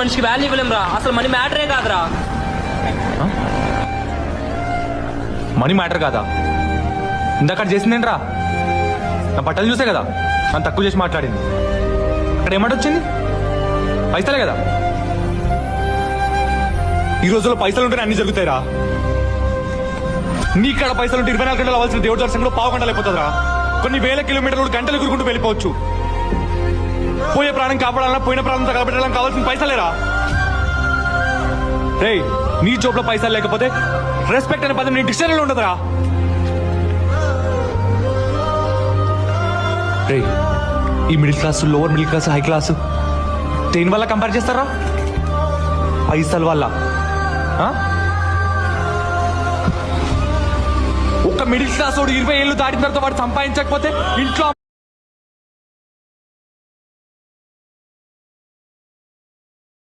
మనిషికి వాల్యూ ఇవ్వలేం రా. అసలు మనీ మ్యాటరే కాదురా. మనీ మ్యాటర్ కాదా? ఇందాక చేసిందేంట్రా? నా బట్టలు చూసే కదా నన్ను తక్కువ చేసి మాట్లాడింది. అక్కడ ఏమాట వచ్చింది? పైసలే కదా. ఈ రోజుల్లో పైసలు ఉంటేనే అన్ని జరుగుతాయిరా. నీ కాడ పైసలు ఉంటే 24 గంటలు అవ్వాల్సిన దేవుడి దర్శనంలో పావు గంటలు అయిపోతుందిరా. కొన్ని వేల కిలోమీటర్లు గంటలు ఎగురుకుంటూ వెళ్ళిపోవచ్చు. పోయే ప్రాణం కాపాడాలన్నా పోయిన ప్రాణంతో కాపాడాలని కావాల్సిన పైసలేరా. రే, నీ జోబులో పైసలు లేకపోతే రెస్పెక్ట్ అనే పదం నీ డిక్షనరీలో ఉండదురా. రే, ఈ middle class, lower middle class, high class దేని వల్ల కంపేర్ చేస్తారా? పైసల వల్ల. ఒక మిడిల్ క్లాస్ వాడు 20 ఏళ్ళు దాటిన తర్వాత వాడు సంపాదించకపోతే ఇంట్లో